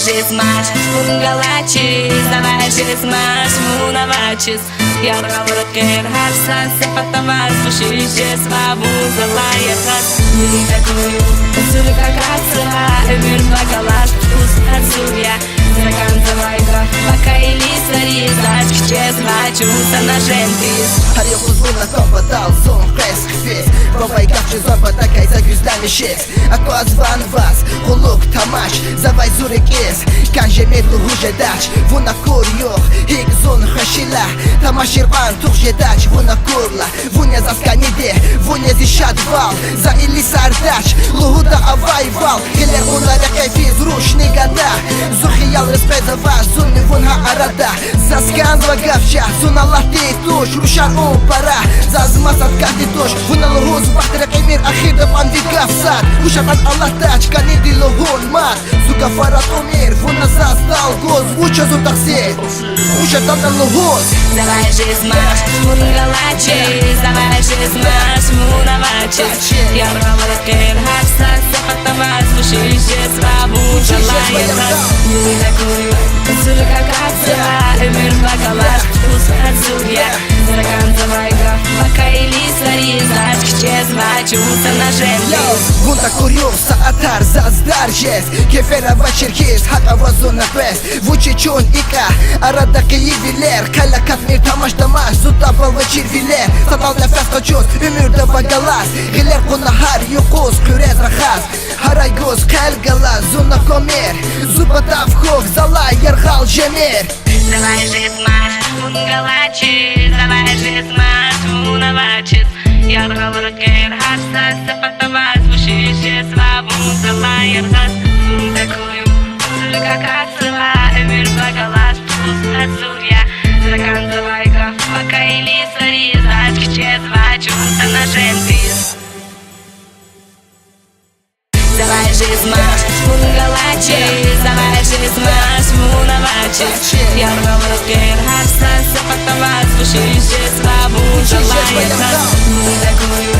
же смаш, мунгалачис, давай же смаш, мунавачис. Я провокер, харсан, сепатавас, пушище, свабу, залая хас. Не такую, сулька кацела, эмир багалаш, вкус отсуя. Заканцевай граф, пока и лисари, зачки чезвачуся на жентис. Har jag fått vunna toppatall som fläskfest Bobaj gawczy zoba takaj za gwizdami shes Ako azvan vas, huluk tamash Zawaj zurek es, kanje medlu huje dach Vuna kuryoh, hik zun khashila Tamash irqan tukhje dach Vuna kurla, vunya zaskanide Vunya zishat val, za ili sardach Luhuda avai val Giler unlara kayfiz rush nigada Zukhiyal respect za vas, zunni vunha arada Zaskan zva gavcha, zun Allah ti tush Rushar пора зазмасат каждый дождь Вуна лугун збахтера кемир ахида пан вигавсат Ушатан Аллах тачка не дилугун мат Сука фарат умир вуна застал гоз Уча зу такси Ушатан лугун Давай же смаш, мунгалачи Давай же смаш, мунавачис Я провокер, харсан, сепатавас Вушище, свабу, залая хас Не такую, сулька кацела Эмир багалаш, вкус отсуя Заканцевай граф, пока и лисари Зачки чезвачуся на жентис. Вунта курю саатар заздар jest Kefera vachir his haka vazuna pes Vuce chun ika arada keyviler Kala katmir tamash tamash Zuta bal vachir viler Satal nefes kaçuz ümürde vagalas Giler kuna har yukuz kürez rahas Haray guz kalgalas Zuna komir Zubata vkhok zala yarhal jemir Давай же смаш, мунгалачи Давай же смаш, мунавачис Я провокер, харсан, сепатавас Вушище, свабу, залая хас Такую, сулька кацела Эмир багалаш, вкус отсуя Заканцевай граф, пока и лисари Зачки чезвачуся на жентис. Давай же смаш, мунгалачи Давай же смаш, мунавачис Я провокер, харсан, сепатавас Вушище, свабу, залая хас Не такую,